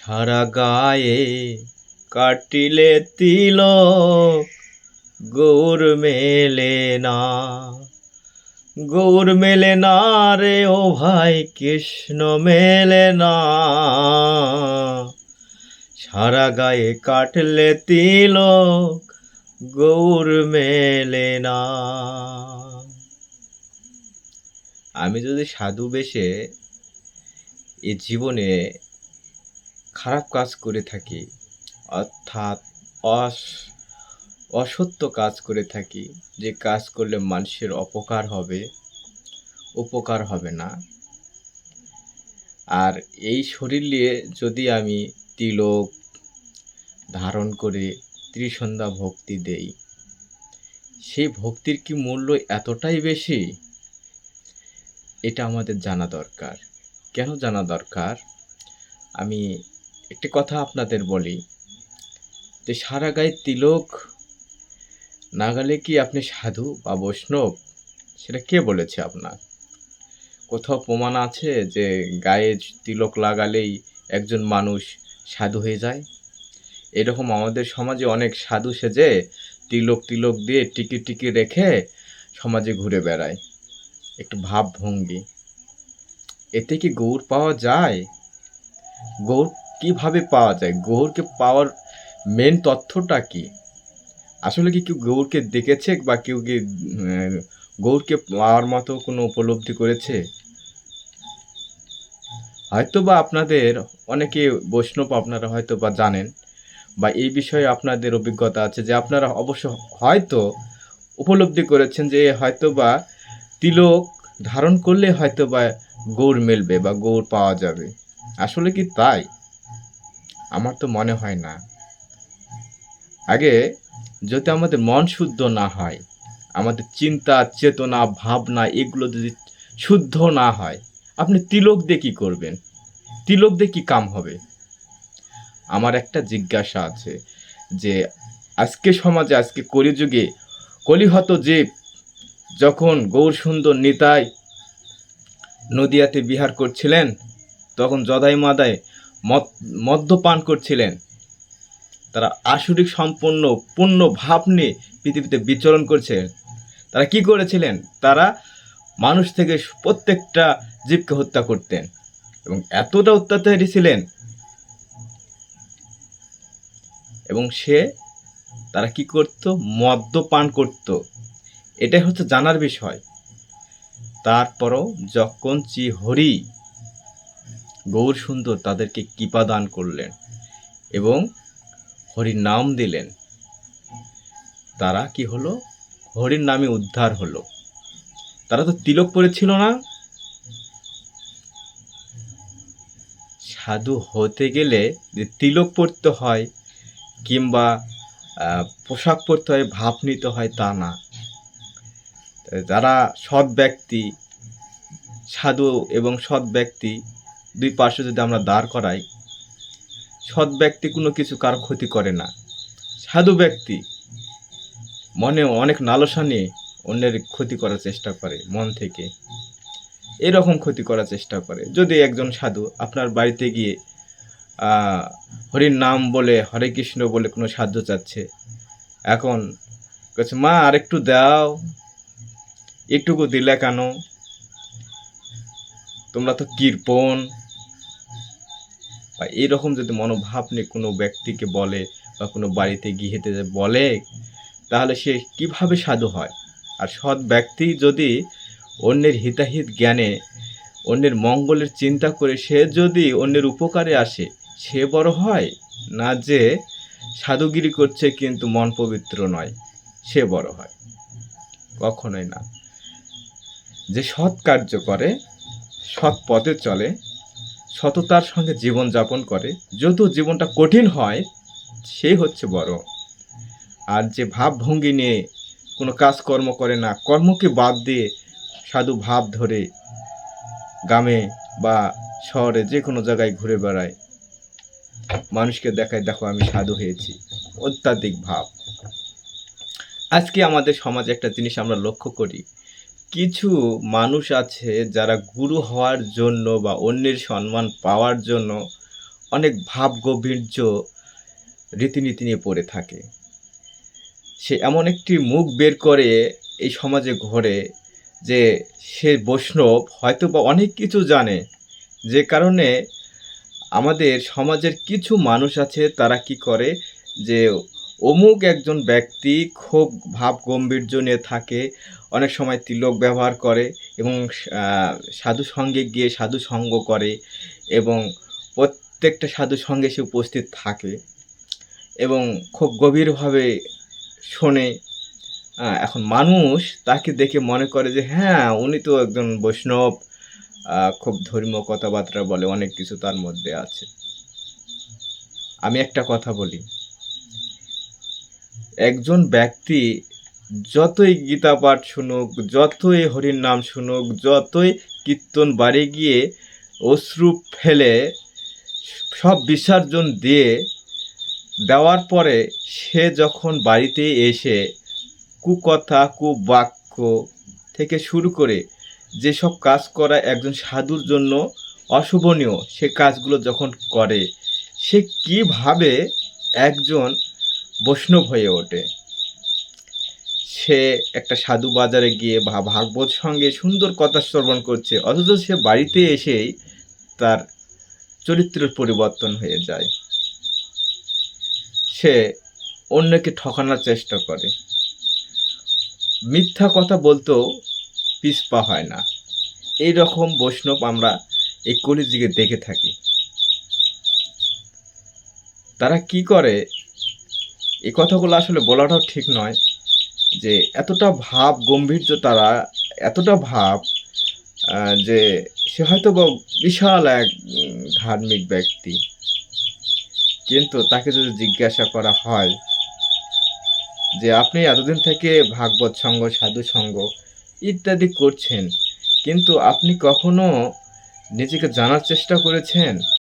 সারা গায়ে কাটিলে তিলক, গৌর মেলে না। গৌর মেলে না রে ও ভাই, কৃষ্ণ মেলে না। সারা গায়ে কাটলে তিলক, গৌর মেলে না। আমি যদি সাধু বেশে এ জীবনে খারাপ কাজ করে থাকি, অর্থাৎ অসত্য কাজ করে থাকি, যে কাজ করলে মানুষের অপকার হবে, উপকার হবে না, আর এই শরীর নিয়ে যদি আমি তিলক ধারণ করে ত্রিসন্ধ্যা ভক্তি দেই, সেই ভক্তির কি মূল্য এতটাই বেশি? এটা আমাদের জানা দরকার। কেন জানা দরকার? আমি একটি কথা আপনাদের বলি, যে সারা গায়ে তিলক না গেলে কি আপনি সাধু বা বৈষ্ণব? সেটা কে বলেছে আপনার? কোথাও প্রমাণ আছে যে গায়ে তিলক লাগালেই একজন মানুষ সাধু হয়ে যায়? এরকম আমাদের সমাজে অনেক সাধু সেজে তিলক দিয়ে টিকি রেখে সমাজে ঘুরে বেড়ায়। একটু ভাবভঙ্গি, এতে কি গৌর পাওয়া যায়? গৌর কিভাবে পাওয়া যায়? গৌরকে পাওয়ার মেন তথ্যটা কি? আসলে কি কেউ গৌরকে দেখেছে বা কেউ কি গৌরকে পাওয়ার মতো কোনো উপলব্ধি করেছে? হয়তো বা আপনাদের অনেকে বৈষ্ণব, আপনারা হয়তো বা জানেন বা এই বিষয়ে আপনাদের অভিজ্ঞতা আছে, যে আপনারা অবশ্য হয়তো উপলব্ধি করেছেন যে হয়তো বা তিলক ধারণ করলে হয়তো বা গৌর মিলবে বা গৌর পাওয়া যাবে। আসলে কি তাই? আমার তো মনে হয় না। আগে যদি আমাদের মন শুদ্ধ না হয়, আমাদের চিন্তা চেতনা ভাবনা এগুলো যদি শুদ্ধ না হয়, আপনি তিলক দিয়ে কী করবেন? তিলক দিয়ে কী কাম হবে? আমার একটা জিজ্ঞাসা আছে, যে আজকে সমাজে, আজকে কলিযুগে কলিহত জীব যখন গৌর সুন্দর নিতাই নদিয়াতে বিহার করছিলেন, তখন জদাই মাদাই মদ্যপান করছিলেন, তারা আসরিক সম্পন্ন পূর্ণ ভাব নিয়ে পৃথিবীতে বিচরণ করছেন। তারা কি করেছিলেন? তারা মানুষ থেকে প্রত্যেকটা জীবকে হত্যা করতেন এবং এতটা অত্যাচারী ছিলেন, এবং তারা কি করত? মদ্যপান করত। এটাই হচ্ছে জানার বিষয়। তারপরও যখন হরি গৌর সুন্দর তাদেরকে কৃপা দান করলেন এবং হরির নাম দিলেন, তারা কি হলো? হরির নামে উদ্ধার হলো। তারা তো তিলক পরেছিল না। সাধু হতে গেলে যে তিলক পরতে হয় কিংবা পোশাক পরতে হয়, ভাব নিতে হয়, তা না। যারা সৎ ব্যক্তি, সাধু এবং সৎ ব্যক্তি দুই পাশে যদি আমরা দাঁড় করাই, সৎ ব্যক্তি কোনো কিছু কারো ক্ষতি করে না। সাধু ব্যক্তি মনে অনেক লালসা নিয়ে অন্যের ক্ষতি করার চেষ্টা করে, মন থেকে এরকম ক্ষতি করার চেষ্টা করে। যদি একজন সাধু আপনার বাড়িতে গিয়ে হরির নাম বলে, হরে কৃষ্ণ বলে কোনো সাহায্য চাচ্ছে, এখন বলছে, মা আরেকটু দাও, একটুকু দিলে কেন, তোমরা তো কৃপণ, বা এইরকম যদি মনোভাব নিয়ে কোনো ব্যক্তিকে বলে বা কোনো বাড়িতে গৃহীতে বলে, তাহলে সে কিভাবে সাধু হয়? আর সৎ ব্যক্তি যদি অন্যের হিতাহিত জ্ঞানে, অন্যের মঙ্গলের চিন্তা করে সে যদি অন্যের উপকারে আসে, সে বড় হয় না যে সাধুগিরি করছে কিন্তু মন পবিত্র নয়, সে বড় হয়? কখনোই না। যে সৎ কার্য করে, সৎ পথে চলে, সততার সঙ্গে জীবনযাপন করে, যত জীবনটা কঠিন হয়, সে হচ্ছে বড়। আর যে ভাবভঙ্গি নিয়ে কোনো কাজকর্ম করে না, কর্মকে বাদ দিয়ে সাধু ভাব ধরে গ্রামে বা শহরে যে কোনো জায়গায় ঘুরে বেড়ায়, মানুষকে দেখায়, দেখো আমি সাধু হয়েছি, অত্যাধিক ভাব। আজকে আমাদের সমাজে একটা জিনিস আমরা লক্ষ্য করি, কিছু মানুষ আছে যারা গুরু হওয়ার জন্য বা অন্যের সম্মান পাওয়ার জন্য অনেক ভাব গভীর্য রীতিনীতি নিয়ে পড়ে থাকে। সে এমন একটি মুখ বের করে এই সমাজে ঘোরে যে সে বৈষ্ণব হয়তোবা অনেক কিছু জানে। যে কারণে আমাদের সমাজের কিছু মানুষ আছে তারা কি করে যে অমুক একজন ব্যক্তি খুব ভাব গাম্ভীর্য নিয়ে থাকে, অনেক সময় তিলক ব্যবহার করে এবং সাধু সঙ্গে গিয়ে সাধু সঙ্গ করে এবং প্রত্যেকটা সাধু সঙ্গে সে উপস্থিত থাকে এবং খুব গভীরভাবে শোনে। এখন মানুষ তাকে দেখে মনে করে যে হ্যাঁ, উনি তো একজন বৈষ্ণব, খুব ধর্মীয় কথাবার্তা বলে, অনেক কিছু তার মধ্যে আছে। আমি একটা কথা বলি, একজন ব্যক্তি যতই গীতা পাঠ শুনুক, যতই হরির নাম শুনুক, যতই কীর্তন বাড়ি গিয়ে অশ্রু ফেলে সব বিসর্জন দেওয়ার পরে সে যখন বাড়িতে এসে কুকথা কুবাক্য থেকে শুরু করে যেসব কাজ করা একজন সাধুর জন্য অশোভনীয়, সে কাজগুলো যখন করে সে কিভাবে একজন বৈষ্ণব হয়ে ওঠে। সে একটা সাধু বাজারে গিয়ে ভাগবত সঙ্গে সুন্দর কথা শ্রবণ করছে, অথচ সে বাড়িতে এসেই তার চরিত্রের পরিবর্তন হয়ে যায়। সে অন্যকে ঠকানোর চেষ্টা করে, মিথ্যা কথা বলতেও পিছপা হয় না। এই রকম বৈষ্ণব আমরা এই কলিযুগে দেখে থাকি। তারা কি করে, এই কথাগুলো আসলে বলাটাও ঠিক নয় যে এতটা ভাব গম্ভীর্য, তারা এতটা ভাব যে সে হয়তো বিশাল এক ধার্মিক ব্যক্তি, কিন্তু তাকে যদি জিজ্ঞাসা করা হয় যে আপনি এতদিন থেকে ভাগবত সঙ্গ, সাধু সঙ্গ ইত্যাদি করছেন, কিন্তু আপনি কখনো নিজেকে জানার চেষ্টা করেছেন